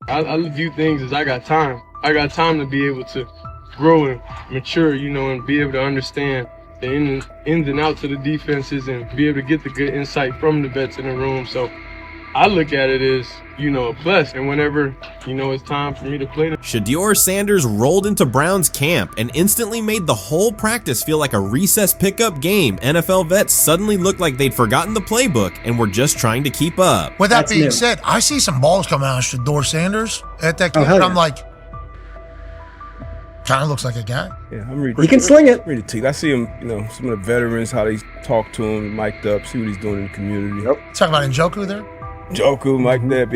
I view things as I got time. I got time to be able to grow and mature, and be able to understand the ins and outs of the defenses and be able to get the good insight from the vets in the room. So I look at it as, a plus. And whenever, it's time for me to play. Shedeur Sanders rolled into Browns camp and instantly made the whole practice feel like a recess pickup game. NFL vets suddenly looked like they'd forgotten the playbook and were just trying to keep up. With that being said, I see some balls coming out of Shedeur Sanders at that camp, and I'm like, kind of looks like a guy. Yeah, I'm reading. He can sling it. Read the team. I see him, some of the veterans, how they talk to him, mic'd up, see what he's doing in the community. Yep. Talking about Njoku there? Njoku, Mike Nebb.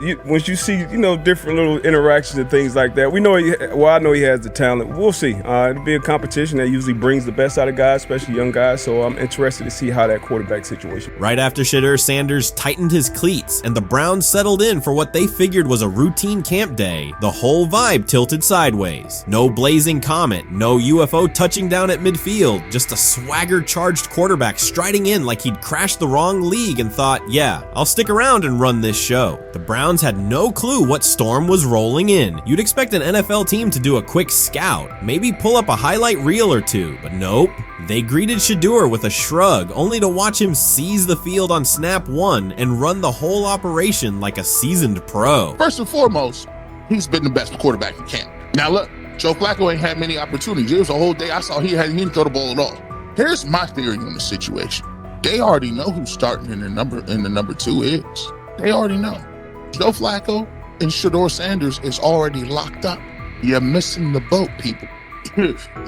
Yeah, once you see, different little interactions and things like that, I know he has the talent. We'll see. It'll be a competition that usually brings the best out of guys, especially young guys. So I'm interested to see how that quarterback situation. Right after Shedeur Sanders tightened his cleats and the Browns settled in for what they figured was a routine camp day, the whole vibe tilted sideways. No blazing comet, no UFO touching down at midfield, just a swagger-charged quarterback striding in like he'd crashed the wrong league and thought, yeah, I'll stick around and run this show. The Browns had no clue what storm was rolling in. You'd expect an NFL team to do a quick scout, maybe pull up a highlight reel or two, but nope. They greeted Shedeur with a shrug, only to watch him seize the field on snap one and run the whole operation like a seasoned pro. First and foremost, he's been the best quarterback in camp. Now look, Joe Flacco ain't had many opportunities. There was a whole day I saw he didn't throw the ball at all. Here's my theory on the situation. They already know who's starting in the number 2 is. They already know. Joe Flacco and Shedeur Sanders is already locked up. You're missing the boat, people.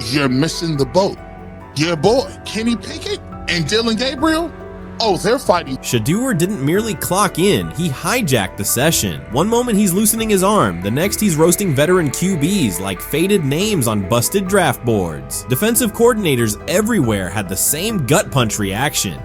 You're missing the boat. Your boy, Kenny Pickett and Dylan Gabriel, they're fighting. Shedeur didn't merely clock in, he hijacked the session. One moment he's loosening his arm, the next he's roasting veteran QBs like faded names on busted draft boards. Defensive coordinators everywhere had the same gut punch reaction.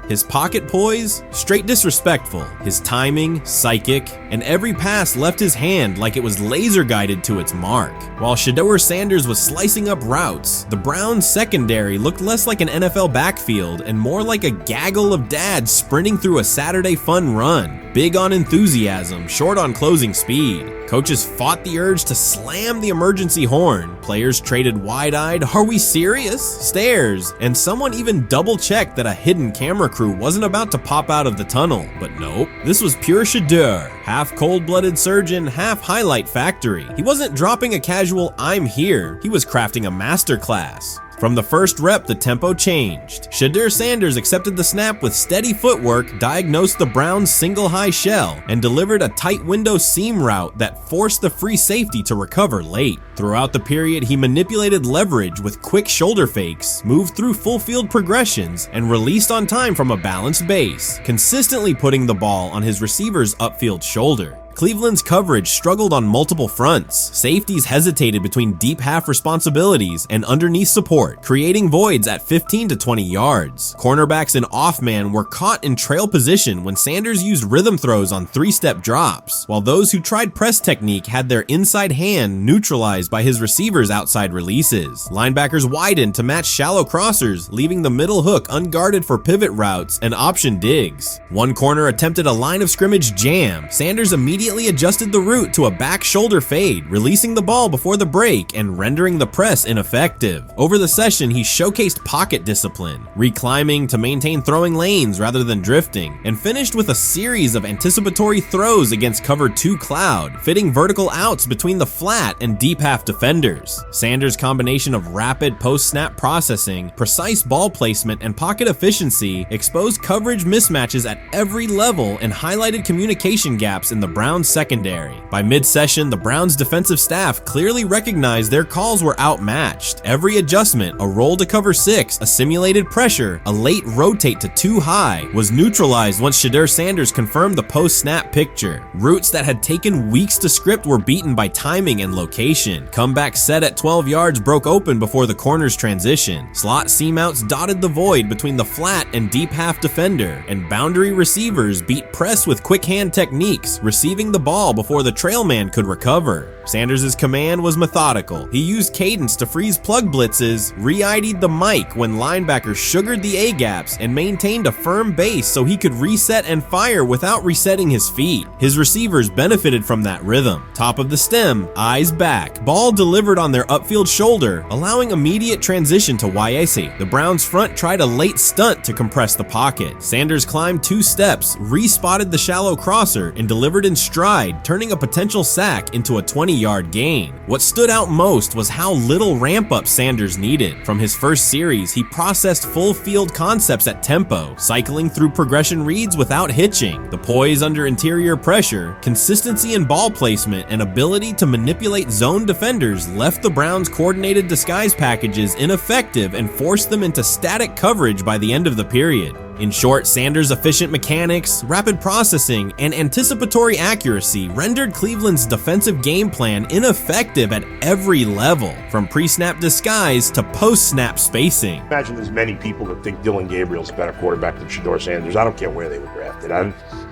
His pocket poise? Straight disrespectful. His timing? Psychic. And every pass left his hand like it was laser guided to its mark. While Shedeur Sanders was slicing up routes, the Browns secondary looked less like an NFL backfield and more like a gaggle of dads sprinting through a Saturday fun run. Big on enthusiasm, short on closing speed. Coaches fought the urge to slam the emergency horn. Players traded wide-eyed, "Are we serious?" stares, and someone even double-checked that a hidden camera crew wasn't about to pop out of the tunnel. But nope, this was pure Shedeur. Half cold-blooded surgeon, half highlight factory. He wasn't dropping a casual "I'm here," he was crafting a masterclass. From the first rep, the tempo changed. Shedeur Sanders accepted the snap with steady footwork, diagnosed the Browns' single high shell, and delivered a tight window seam route that forced the free safety to recover late. Throughout the period, he manipulated leverage with quick shoulder fakes, moved through full field progressions, and released on time from a balanced base, consistently putting the ball on his receiver's upfield shoulder. Cleveland's coverage struggled on multiple fronts. Safeties hesitated between deep half responsibilities and underneath support, creating voids at 15 to 20 yards. Cornerbacks and off-man were caught in trail position when Sanders used rhythm throws on 3-step drops, while those who tried press technique had their inside hand neutralized by his receivers' outside releases. Linebackers widened to match shallow crossers, leaving the middle hook unguarded for pivot routes and option digs. One corner attempted a line of scrimmage jam. Sanders immediately adjusted the route to a back shoulder fade, releasing the ball before the break and rendering the press ineffective. Over the session, he showcased pocket discipline, reclimbing to maintain throwing lanes rather than drifting, and finished with a series of anticipatory throws against cover 2 cloud, fitting vertical outs between the flat and deep half defenders. Sanders' combination of rapid post-snap processing, precise ball placement, and pocket efficiency exposed coverage mismatches at every level and highlighted communication gaps in the Browns secondary. By mid-session, the Browns defensive staff clearly recognized their calls were outmatched. Every adjustment, a roll to cover 6, a simulated pressure, a late rotate to 2 high, was neutralized once Shedeur Sanders confirmed the post-snap picture. Routes that had taken weeks to script were beaten by timing and location. Comeback set at 12 yards broke open before the corner's transition. Slot seam-outs dotted the void between the flat and deep half defender, and boundary receivers beat press with quick hand techniques, receiving distributing the ball before the trail man could recover. Sanders' command was methodical. He used cadence to freeze plug blitzes, re-ID'd the mic when linebackers sugared the A-gaps, and maintained a firm base so he could reset and fire without resetting his feet. His receivers benefited from that rhythm. Top of the stem, eyes back. Ball delivered on their upfield shoulder, allowing immediate transition to YAC. The Browns front tried a late stunt to compress the pocket. Sanders climbed 2 steps, re-spotted the shallow crosser, and delivered in stride, turning a potential sack into a 20-yard gain. What stood out most was how little ramp-up Sanders needed. From his first series, he processed full field concepts at tempo, cycling through progression reads without hitching. The poise under interior pressure, consistency in ball placement, and ability to manipulate zone defenders left the Browns' coordinated disguise packages ineffective and forced them into static coverage by the end of the period. In short, Sanders' efficient mechanics, rapid processing, and anticipatory accuracy rendered Cleveland's defensive game plan ineffective at every level, from pre-snap disguise to post-snap spacing. Imagine there's many people that think Dylan Gabriel's a better quarterback than Shedeur Sanders. I don't care where they were drafted.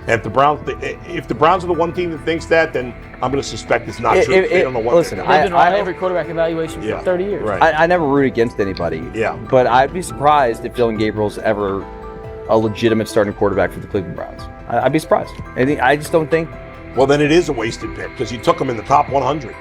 If the Browns are the one team that thinks that, then I'm going to suspect it's not true. They don't know what listen, they're I've doing. been on every quarterback evaluation for 30 years. Right. I never root against anybody. Yeah. But I'd be surprised if Dylan Gabriel's ever a legitimate starting quarterback for the Cleveland Browns. I'd be surprised. I just don't think. Well, then it is a wasted pick because you took him in the top 100.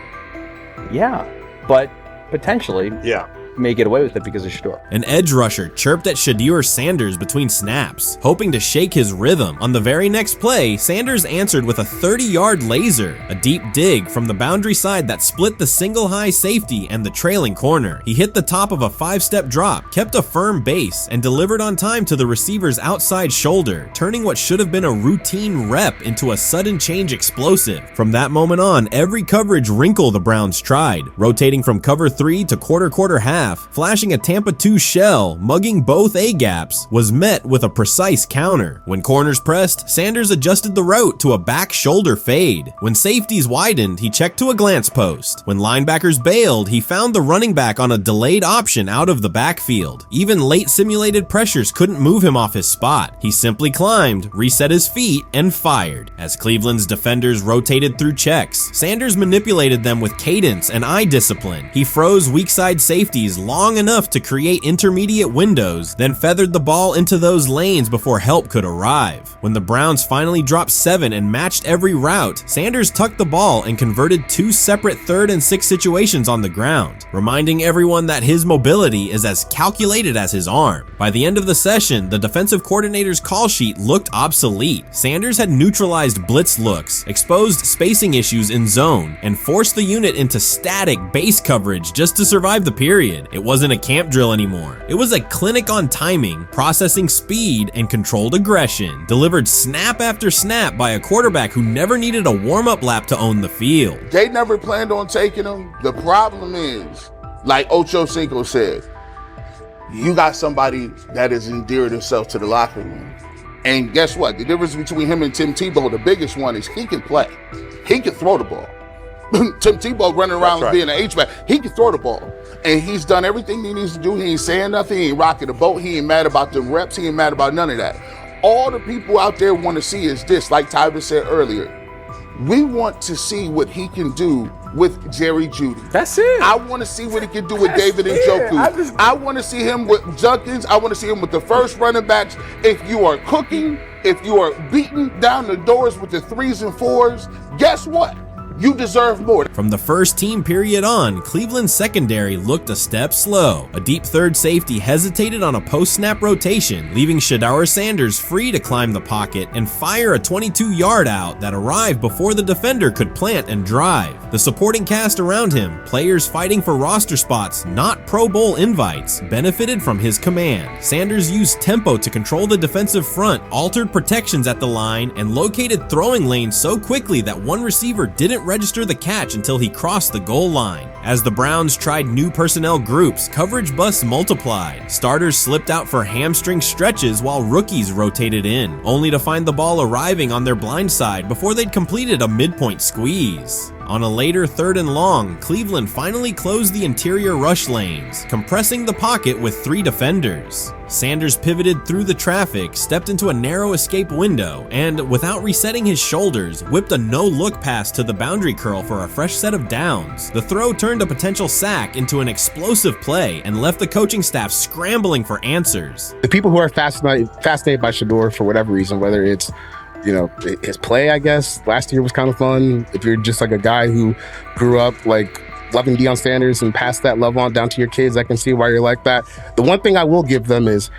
Yeah, but potentially. Yeah. May get away with it because of Shedeur. An edge rusher chirped at Shedeur Sanders between snaps, hoping to shake his rhythm. On the very next play, Sanders answered with a 30-yard laser, a deep dig from the boundary side that split the single high safety and the trailing corner. He hit the top of a 5-step drop, kept a firm base, and delivered on time to the receiver's outside shoulder, turning what should have been a routine rep into a sudden change explosive. From that moment on, every coverage wrinkle the Browns tried, rotating from cover 3 to quarter half, flashing a Tampa 2 shell, mugging both A-gaps, was met with a precise counter. When corners pressed, Sanders adjusted the route to a back shoulder fade. When safeties widened, he checked to a glance post. When linebackers bailed, he found the running back on a delayed option out of the backfield. Even late simulated pressures couldn't move him off his spot. He simply climbed, reset his feet, and fired. As Cleveland's defenders rotated through checks, Sanders manipulated them with cadence and eye discipline. He froze weak side safeties long enough to create intermediate windows, then feathered the ball into those lanes before help could arrive. When the Browns finally dropped 7 and matched every route, Sanders tucked the ball and converted 2 separate 3rd and 6 situations on the ground, reminding everyone that his mobility is as calculated as his arm. By the end of the session, the defensive coordinator's call sheet looked obsolete. Sanders had neutralized blitz looks, exposed spacing issues in zone, and forced the unit into static base coverage just to survive the period. It wasn't a camp drill anymore. It was a clinic on timing, processing speed, and controlled aggression, delivered snap after snap by a quarterback who never needed a warm-up lap to own the field. They never planned on taking him. The problem is, like Ocho Cinco said, you got somebody that has endeared himself to the locker room. And guess what? The difference between him and Tim Tebow, the biggest one, is he can play. He can throw the ball. Tim Tebow running around being an H-back. He can throw the ball. And he's done everything he needs to do. He ain't saying nothing. He ain't rocking the boat. He ain't mad about the reps. He ain't mad about none of that. All the people out there want to see is this, like Tyler said earlier. We want to see what he can do with Jerry Jeudy. That's it. I want to see what he can do with David Njoku. I want to see him with Junkins. I want to see him with the first running backs. If you are cooking, if you are beating down the doors with the 3s and 4s, guess what? You deserve more. From the first team period on, Cleveland's secondary looked a step slow. A deep third safety hesitated on a post-snap rotation, leaving Shedeur Sanders free to climb the pocket and fire a 22-yard out that arrived before the defender could plant and drive. The supporting cast around him, players fighting for roster spots, not Pro Bowl invites, benefited from his command. Sanders used tempo to control the defensive front, altered protections at the line, and located throwing lanes so quickly that one receiver didn't register the catch until he crossed the goal line. As the Browns tried new personnel groups, coverage busts multiplied. Starters slipped out for hamstring stretches while rookies rotated in, only to find the ball arriving on their blind side before they'd completed a midpoint squeeze. On a later 3rd and long, Cleveland finally closed the interior rush lanes, compressing the pocket with 3 defenders. Sanders pivoted through the traffic, stepped into a narrow escape window, and, without resetting his shoulders, whipped a no-look pass to the boundary curl for a fresh set of downs. The throw turned a potential sack into an explosive play and left the coaching staff scrambling for answers. The people who are fascinated by Shedeur for whatever reason, whether it's his play, I guess, last year was kind of fun. If you're just like a guy who grew up like loving Deion Sanders and passed that love on down to your kids, I can see why you're like that. The one thing I will give them is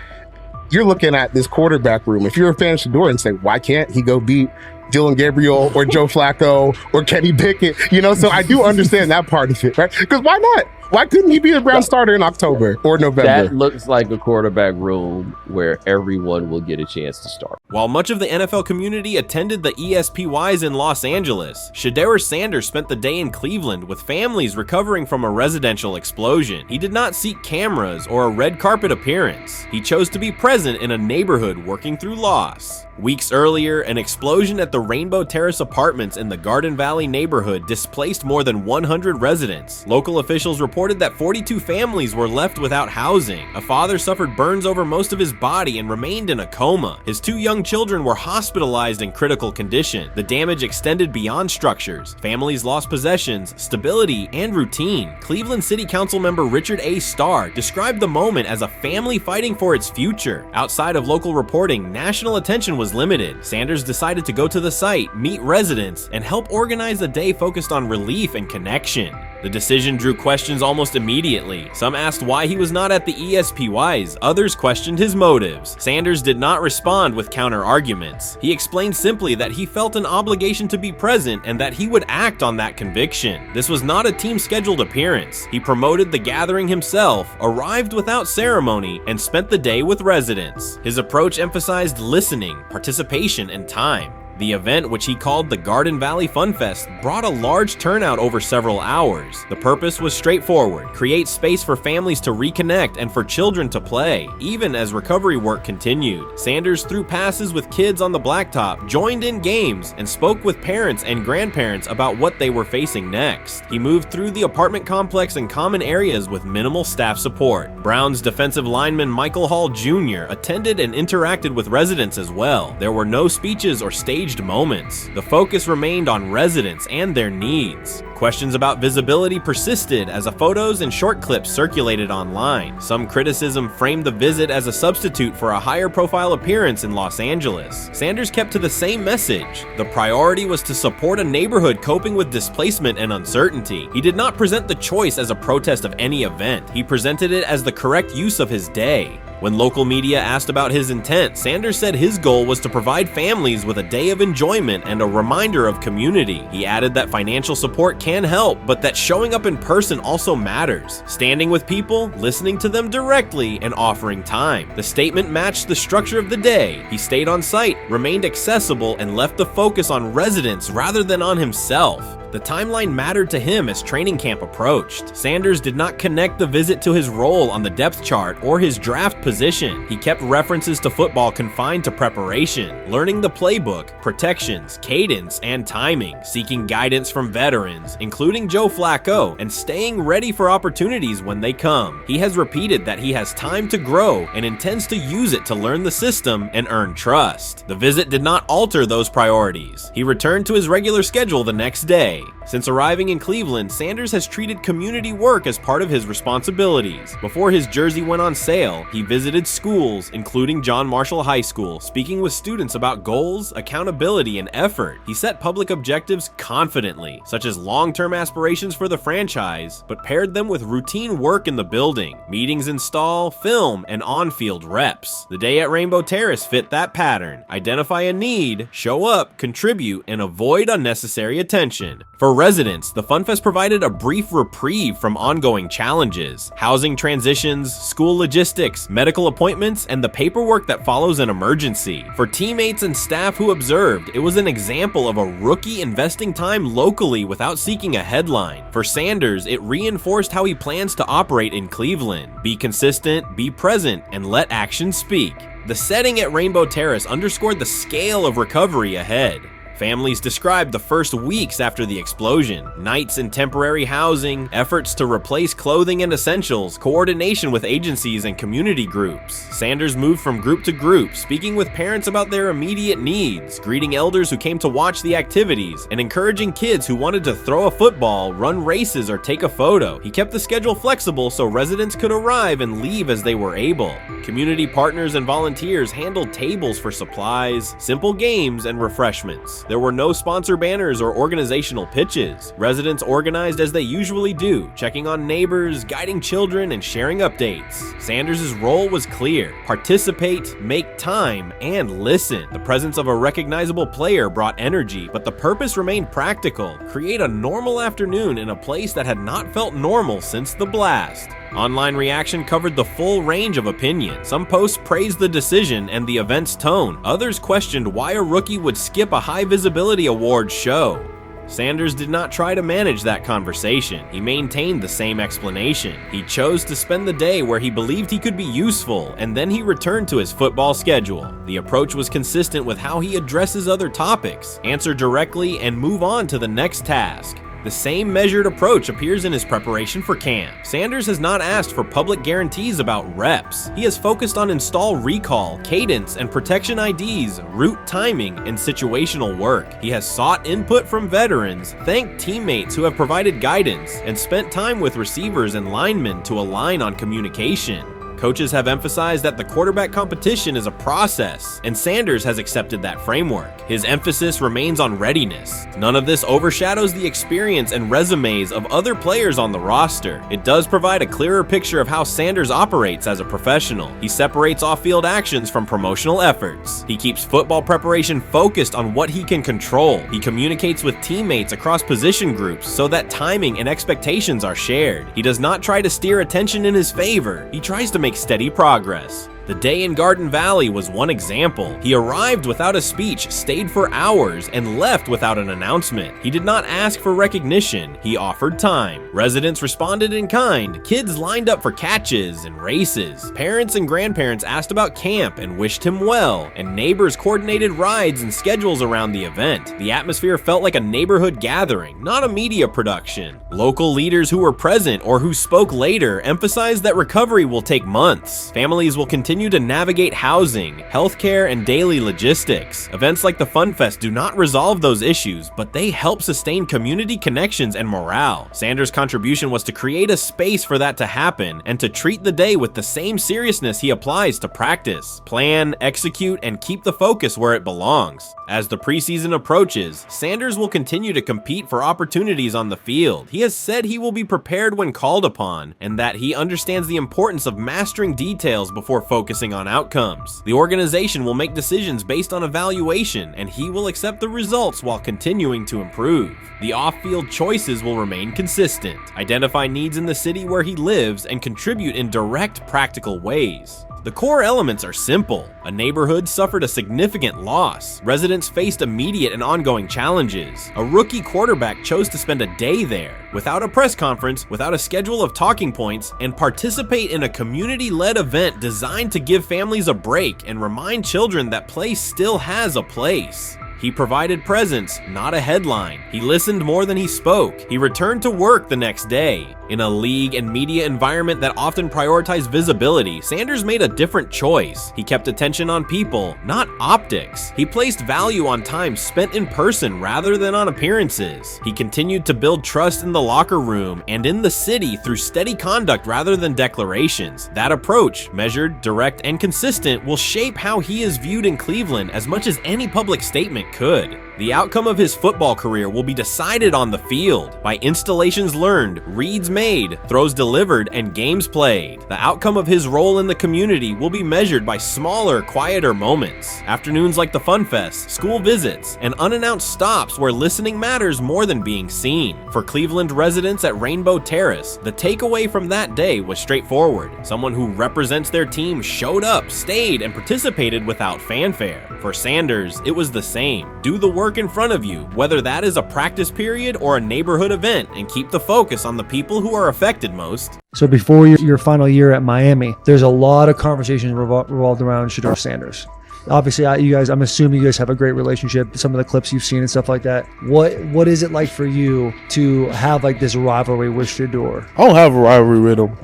you're looking at this quarterback room. If you're a fan of Shedeur and say, why can't he go beat Dylan Gabriel or Joe Flacco or Kenny Pickett? So I do understand that part of it, right? Because why not? Why couldn't he be the Brown starter in October or November? That looks like a quarterback room where everyone will get a chance to start. While much of the NFL community attended the ESPYs in Los Angeles, Shedeur Sanders spent the day in Cleveland with families recovering from a residential explosion. He did not seek cameras or a red carpet appearance. He chose to be present in a neighborhood working through loss. Weeks earlier, an explosion at the Rainbow Terrace Apartments in the Garden Valley neighborhood displaced more than 100 residents. Local officials reported that 42 families were left without housing. A father suffered burns over most of his body and remained in a coma. His 2 young children were hospitalized in critical condition. The damage extended beyond structures. Families lost possessions, stability, and routine. Cleveland City Council member Richard A. Starr described the moment as a family fighting for its future. Outside of local reporting, national attention was limited. Sanders decided to go to the site, meet residents, and help organize a day focused on relief and connection. The decision drew questions almost immediately. Some asked why he was not at the ESPYs, others questioned his motives. Sanders did not respond with counter-arguments. He explained simply that he felt an obligation to be present and that he would act on that conviction. This was not a team-scheduled appearance. He promoted the gathering himself, arrived without ceremony, and spent the day with residents. His approach emphasized listening, participation, and time. The event, which he called the Garden Valley Fun Fest, brought a large turnout over several hours. The purpose was straightforward: create space for families to reconnect and for children to play, even as recovery work continued. Sanders threw passes with kids on the blacktop, joined in games, and spoke with parents and grandparents about what they were facing next. He moved through the apartment complex and common areas with minimal staff support. Browns defensive lineman Michael Hall Jr. attended and interacted with residents as well. There were no speeches or staged moments. The focus remained on residents and their needs. Questions about visibility persisted as photos and short clips circulated online. Some criticism framed the visit as a substitute for a higher profile appearance in Los Angeles. Sanders kept to the same message. The priority was to support a neighborhood coping with displacement and uncertainty. He did not present the choice as a protest of any event. He presented it as the correct use of his day. When local media asked about his intent, Sanders said his goal was to provide families with a day of enjoyment and a reminder of community. He added that financial support can help, but that showing up in person also matters. Standing with people, listening to them directly, and offering time. The statement matched the structure of the day. He stayed on site, remained accessible, and left the focus on residents rather than on himself. The timeline mattered to him as training camp approached. Sanders did not connect the visit to his role on the depth chart or his draft position. He kept references to football confined to preparation, learning the playbook, protections, cadence, and timing, seeking guidance from veterans, including Joe Flacco, and staying ready for opportunities when they come. He has repeated that he has time to grow and intends to use it to learn the system and earn trust. The visit did not alter those priorities. He returned to his regular schedule the next day. Since arriving in Cleveland, Sanders has treated community work as part of his responsibilities. Before his jersey went on sale, he visited schools, including John Marshall High School, speaking with students about goals, accountability, and effort. He set public objectives confidently, such as long-term aspirations for the franchise, but paired them with routine work in the building, meetings install, film, and on-field reps. The day at Rainbow Terrace fit that pattern. Identify a need, show up, contribute, and avoid unnecessary attention. For residents, the FunFest provided a brief reprieve from ongoing challenges: housing transitions, school logistics, medical appointments, and the paperwork that follows an emergency. For teammates and staff who observed, it was an example of a rookie investing time locally without seeking a headline. For Sanders, it reinforced how he plans to operate in Cleveland: be consistent, be present, and let action speak. The setting at Rainbow Terrace underscored the scale of recovery ahead. Families described the first weeks after the explosion: nights in temporary housing, efforts to replace clothing and essentials, coordination with agencies and community groups. Sanders moved from group to group, speaking with parents about their immediate needs, greeting elders who came to watch the activities, and encouraging kids who wanted to throw a football, run races, or take a photo. He kept the schedule flexible so residents could arrive and leave as they were able. Community partners and volunteers handled tables for supplies, simple games, and refreshments. There were no sponsor banners or organizational pitches. Residents organized as they usually do, checking on neighbors, guiding children, and sharing updates. Sanders' role was clear: participate, make time, and listen. The presence of a recognizable player brought energy, but the purpose remained practical: create a normal afternoon in a place that had not felt normal since the blast. Online reaction covered the full range of opinion. Some posts praised the decision and the event's tone. Others questioned why a rookie would skip a high-visibility awards show. Sanders did not try to manage that conversation. He maintained the same explanation. He chose to spend the day where he believed he could be useful, and then he returned to his football schedule. The approach was consistent with how he addresses other topics: answer directly and move on to the next task. The same measured approach appears in his preparation for camp. Sanders has not asked for public guarantees about reps. He has focused on install recall, cadence, and protection IDs, route timing, and situational work. He has sought input from veterans, thanked teammates who have provided guidance, and spent time with receivers and linemen to align on communication. Coaches have emphasized that the quarterback competition is a process, and Sanders has accepted that framework. His emphasis remains on readiness. None of this overshadows the experience and resumes of other players on the roster. It does provide a clearer picture of how Sanders operates as a professional. He separates off-field actions from promotional efforts. He keeps football preparation focused on what he can control. He communicates with teammates across position groups so that timing and expectations are shared. He does not try to steer attention in his favor. He tries to make steady progress. The day in Garden Valley was one example. He arrived without a speech, stayed for hours, and left without an announcement. He did not ask for recognition. He offered time. Residents responded in kind. Kids lined up for catches and races. Parents and grandparents asked about camp and wished him well, and neighbors coordinated rides and schedules around the event. The atmosphere felt like a neighborhood gathering, not a media production. Local leaders who were present or who spoke later emphasized that recovery will take months. Families will continue to navigate housing, healthcare, and daily logistics. Events like the Fun Fest do not resolve those issues, but they help sustain community connections and morale. Sanders' contribution was to create a space for that to happen and to treat the day with the same seriousness he applies to practice, plan, execute, and keep the focus where it belongs. As the preseason approaches, Sanders will continue to compete for opportunities on the field. He has said he will be prepared when called upon, and that he understands the importance of mastering details before focusing on outcomes. The organization will make decisions based on evaluation, and he will accept the results while continuing to improve. The off-field choices will remain consistent: identify needs in the city where he lives and contribute in direct, practical ways. The core elements are simple. A neighborhood suffered a significant loss. Residents faced immediate and ongoing challenges. A rookie quarterback chose to spend a day there, without a press conference, without a schedule of talking points, and participate in a community-led event designed to give families a break and remind children that play still has a place. He provided presence, not a headline. He listened more than he spoke. He returned to work the next day. In a league and media environment that often prioritize visibility, Sanders made a different choice. He kept attention on people, not optics. He placed value on time spent in person rather than on appearances. He continued to build trust in the locker room and in the city through steady conduct rather than declarations. That approach, measured, direct, and consistent, will shape how he is viewed in Cleveland as much as any public statement could. The outcome of his football career will be decided on the field by installations learned, reads made, throws delivered, and games played. The outcome of his role in the community will be measured by smaller, quieter moments. Afternoons like the Fun Fest, school visits, and unannounced stops where listening matters more than being seen. For Cleveland residents at Rainbow Terrace, the takeaway from that day was straightforward. Someone who represents their team showed up, stayed, and participated without fanfare. For Sanders, it was the same. Do the work in front of you, whether that is a practice period or a neighborhood event, and keep the focus on the people who are affected most. So before your final year at Miami, there's a lot of conversations revolved around Shedeur Sanders. Obviously, I'm assuming you guys have a great relationship. Some of the clips you've seen and stuff like that. What is it like for you to have like this rivalry with Shedeur? I don't have a rivalry with him.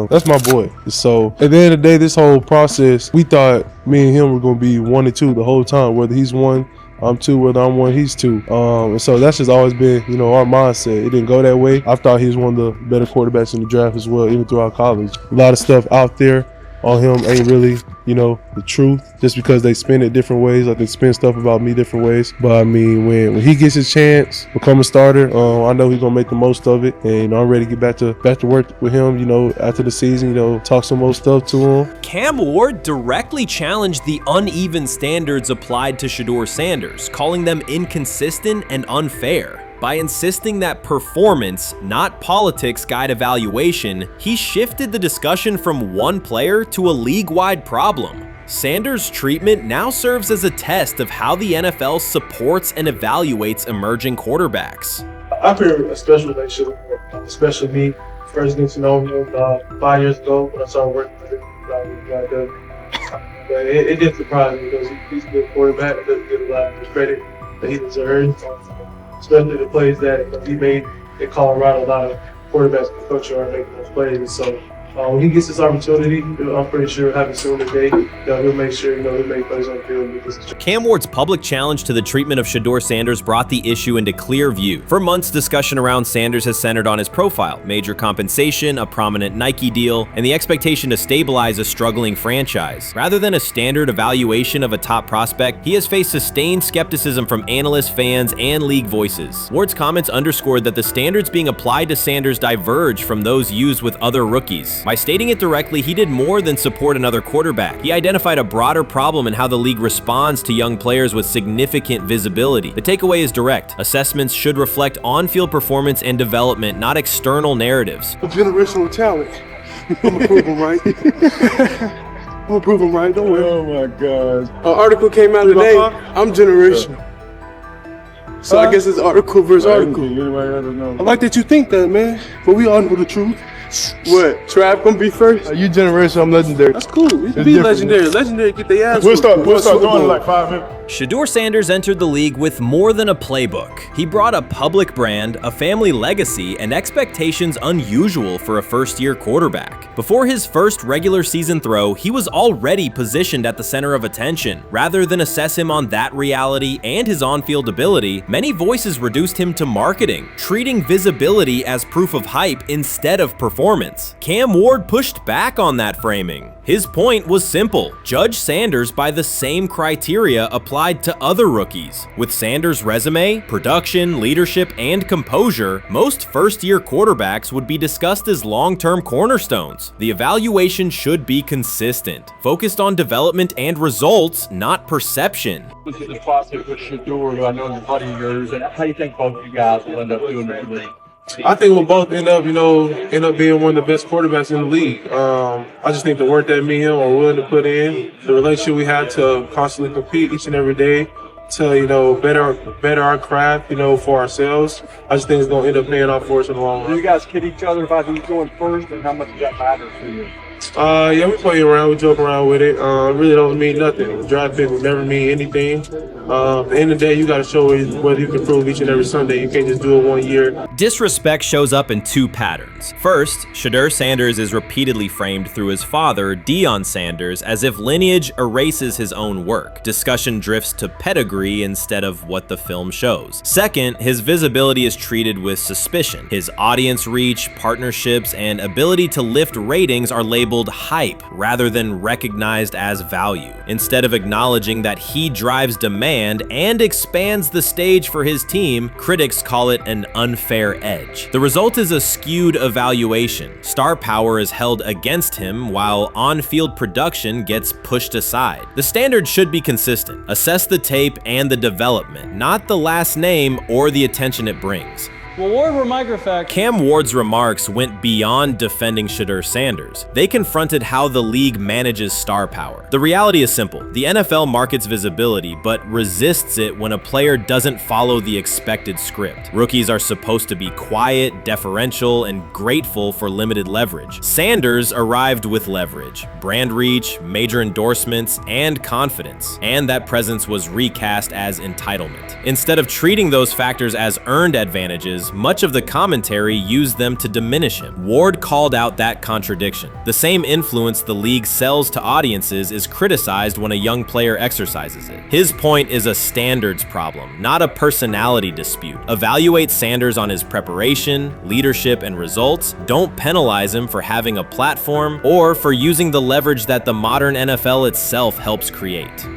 That's my boy. So at the end of the day, this whole process, we thought me and him were going to be 1 and 2 the whole time. Whether he's 1, I'm 2. Whether I'm 1, he's 2. And so that's just always been, our mindset. It didn't go that way. I thought he was one of the better quarterbacks in the draft as well, even throughout college. A lot of stuff out there on him ain't really, the truth, just because they spin it different ways. Like they spin stuff about me different ways. But I mean, when he gets his chance, become a starter, I know he's gonna make the most of it. And I'm ready to get back to work with him, after the season, talk some more stuff to him. Cam Ward directly challenged the uneven standards applied to Shedeur Sanders, calling them inconsistent and unfair. By insisting that performance, not politics, guide evaluation, he shifted the discussion from one player to a league-wide problem. Sanders' treatment now serves as a test of how the NFL supports and evaluates emerging quarterbacks. I feel a special relationship with him, especially me. First getting to know him 5 years ago when I started working with him. But it did surprise me because he's a good quarterback. It doesn't give a lot of credit that he deserves. Especially the plays that he made in Colorado. A lot of quarterbacks in the country are making those plays. And so when he gets this opportunity, I'm pretty sure having soon today that he'll make sure he'll make plays on the field. Cam Ward's public challenge to the treatment of Shedeur Sanders brought the issue into clear view. For months, discussion around Sanders has centered on his profile, major compensation, a prominent Nike deal, and the expectation to stabilize a struggling franchise. Rather than a standard evaluation of a top prospect, he has faced sustained skepticism from analysts, fans, and league voices. Ward's comments underscored that the standards being applied to Sanders diverge from those used with other rookies. By stating it directly, he did more than support another quarterback. He identified a broader problem in how the league responds to young players with significant visibility. The takeaway is direct. Assessments should reflect on-field performance and development, not external narratives. A generational talent. I'm gonna prove him right. I'm gonna prove him right. Don't worry. Oh my God. An article came out today. I'm generational. So I guess it's article versus article. I like that you think that, man. But we all know the truth. What? Trav gonna be first? You generational, I'm legendary. That's cool. We can be legendary. Legendary, get their ass. We'll start doing it like 5 minutes. Shedeur Sanders entered the league with more than a playbook. He brought a public brand, a family legacy, and expectations unusual for a first-year quarterback. Before his first regular season throw, he was already positioned at the center of attention. Rather than assess him on that reality and his on-field ability, many voices reduced him to marketing, treating visibility as proof of hype instead of performance. Cam Ward pushed back on that framing. His point was simple: judge Sanders by the same criteria applied to other rookies. With Sanders' resume, production, leadership, and composure, most first-year quarterbacks would be discussed as long-term cornerstones. The evaluation should be consistent, focused on development and results, not perception. This is the process with Shedeur, who I know is a buddy of yours, and how do you think both of you guys will end up doing in the league? I think we'll both end up being one of the best quarterbacks in the league. I just think the work that me and him are willing to put in, the relationship we have to constantly compete each and every day, to better our craft, for ourselves. I just think it's gonna end up paying off for us in the long run. Do you guys kid each other about who's going first, and how much does that matter to you? Yeah, we play around, we joke around with it. It really don't mean nothing. The draft pick will never mean anything. At the end of the day, you got to show whether you can prove each and every Sunday. You can't just do it 1 year. Disrespect shows up in two patterns. First, Shedeur Sanders is repeatedly framed through his father, Deion Sanders, as if lineage erases his own work. Discussion drifts to pedigree instead of what the film shows. Second, his visibility is treated with suspicion. His audience reach, partnerships, and ability to lift ratings are labeled hype rather than recognized as value. Instead of acknowledging that he drives demand and expands the stage for his team, critics call it an unfair edge. The result is a skewed evaluation. Star power is held against him while on-field production gets pushed aside. The standard should be consistent. Assess the tape and the development, not the last name or the attention it brings. Well, Ward were microfacts. Cam Ward's remarks went beyond defending Shedeur Sanders. They confronted how the league manages star power. The reality is simple. The NFL markets visibility, but resists it when a player doesn't follow the expected script. Rookies are supposed to be quiet, deferential, and grateful for limited leverage. Sanders arrived with leverage, brand reach, major endorsements, and confidence. And that presence was recast as entitlement. Instead of treating those factors as earned advantages, much of the commentary used them to diminish him. Ward called out that contradiction. The same influence the league sells to audiences is criticized when a young player exercises it. His point is a standards problem, not a personality dispute. Evaluate Sanders on his preparation, leadership, and results. Don't penalize him for having a platform or for using the leverage that the modern NFL itself helps create.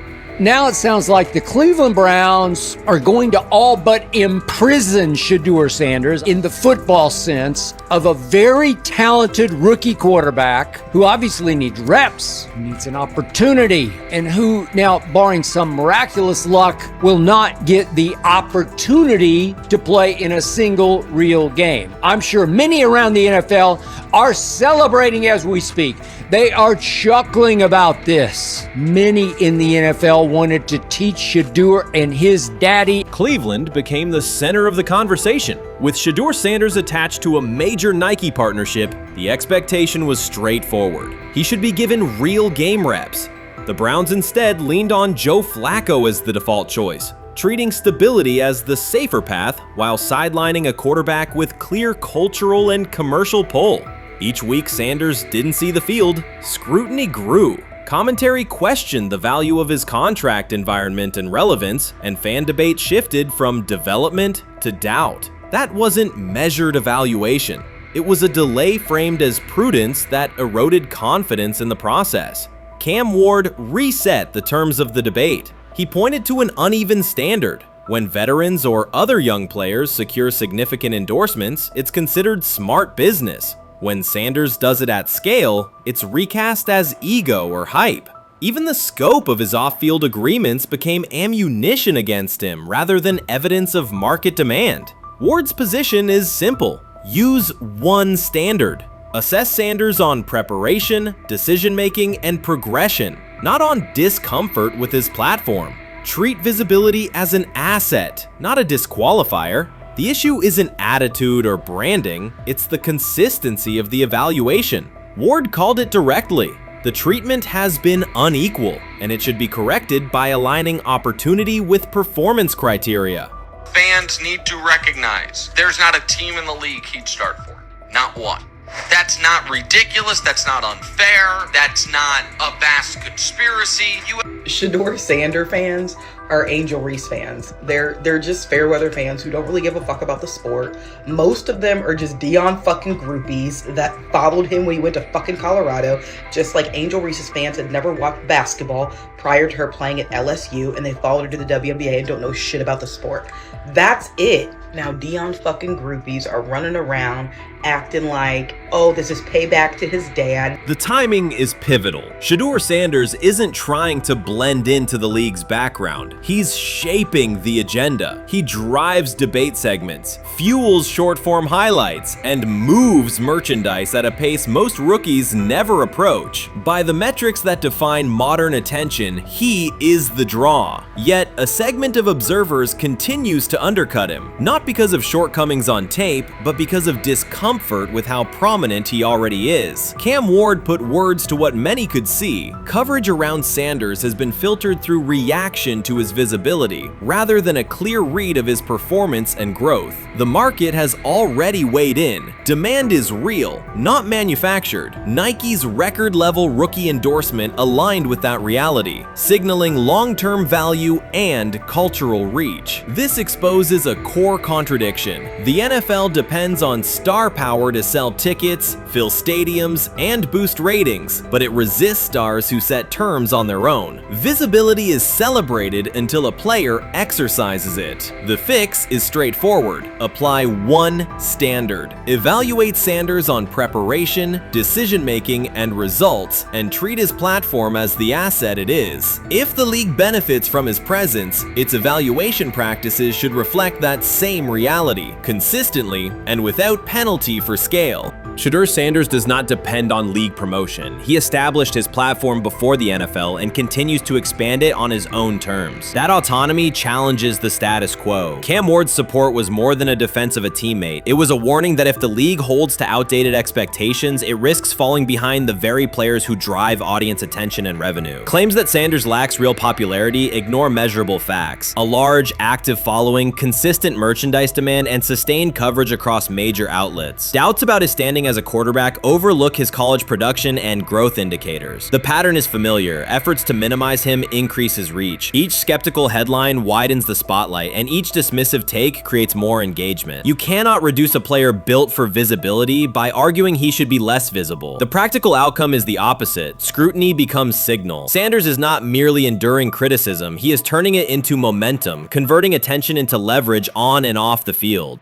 Now it sounds like the Cleveland Browns are going to all but imprison Shedeur Sanders in the football sense of a very talented rookie quarterback who obviously needs reps, needs an opportunity, and who now, barring some miraculous luck, will not get the opportunity to play in a single real game. I'm sure many around the NFL are celebrating as we speak. They are chuckling about this. Many in the NFL wanted to teach Shedeur and his daddy. Cleveland became the center of the conversation. With Shedeur Sanders attached to a major Nike partnership, the expectation was straightforward. He should be given real game reps. The Browns instead leaned on Joe Flacco as the default choice, treating stability as the safer path while sidelining a quarterback with clear cultural and commercial pull. Each week Sanders didn't see the field, scrutiny grew. Commentary questioned the value of his contract environment and relevance, and fan debate shifted from development to doubt. That wasn't measured evaluation. It was a delay framed as prudence that eroded confidence in the process. Cam Ward reset the terms of the debate. He pointed to an uneven standard. When veterans or other young players secure significant endorsements, it's considered smart business. When Sanders does it at scale, it's recast as ego or hype. Even the scope of his off-field agreements became ammunition against him rather than evidence of market demand. Ward's position is simple. Use one standard. Assess Sanders on preparation, decision-making, and progression, not on discomfort with his platform. Treat visibility as an asset, not a disqualifier. The issue isn't attitude or branding, it's the consistency of the evaluation. Ward called it directly. The treatment has been unequal, and it should be corrected by aligning opportunity with performance criteria. Fans need to recognize there's not a team in the league he'd start for. Not one. That's not ridiculous, that's not unfair, that's not a vast conspiracy. Shedeur Sanders fans are Angel Reese fans. They're just fair weather fans who don't really give a fuck about the sport. Most of them are just Deion fucking groupies that followed him when he went to fucking Colorado, just like Angel Reese's fans had never watched basketball prior to her playing at LSU, and they followed her to the WNBA and don't know shit about the sport. That's it. Now Deion fucking groupies are running around acting like, oh, this is payback to his dad. The timing is pivotal. Shedeur Sanders isn't trying to blend into the league's background. He's shaping the agenda. He drives debate segments, fuels short-form highlights, and moves merchandise at a pace most rookies never approach. By the metrics that define modern attention, he is the draw. Yet, a segment of observers continues to undercut him, not because of shortcomings on tape, but because of discomfort with how prominent he already is. Cam Ward put words to what many could see. Coverage around Sanders has been filtered through reaction to his visibility, rather than a clear read of his performance and growth. The market has already weighed in. Demand is real, not manufactured. Nike's record-level rookie endorsement aligned with that reality, signaling long-term value and cultural reach. This exposes a core contradiction. The NFL depends on star power to sell tickets, fill stadiums, and boost ratings, but it resists stars who set terms on their own. Visibility is celebrated until a player exercises it. The fix is straightforward. Apply one standard. Evaluate Sanders on preparation, decision-making, and results, and treat his platform as the asset it is. If the league benefits from his presence, its evaluation practices should reflect that same became reality, consistently and without penalty for scale. Shedeur Sanders does not depend on league promotion. He established his platform before the NFL and continues to expand it on his own terms. That autonomy challenges the status quo. Cam Ward's support was more than a defense of a teammate. It was a warning that if the league holds to outdated expectations, it risks falling behind the very players who drive audience attention and revenue. Claims that Sanders lacks real popularity ignore measurable facts. A large, active following, consistent merchandise demand, and sustained coverage across major outlets. Doubts about his standing as a quarterback overlook his college production and growth indicators. The pattern is familiar. Efforts to minimize him increase his reach. Each skeptical headline widens the spotlight, and each dismissive take creates more engagement. You cannot reduce a player built for visibility by arguing he should be less visible. The practical outcome is the opposite. Scrutiny becomes signal. Sanders is not merely enduring criticism, he is turning it into momentum, converting attention into leverage on and off the field.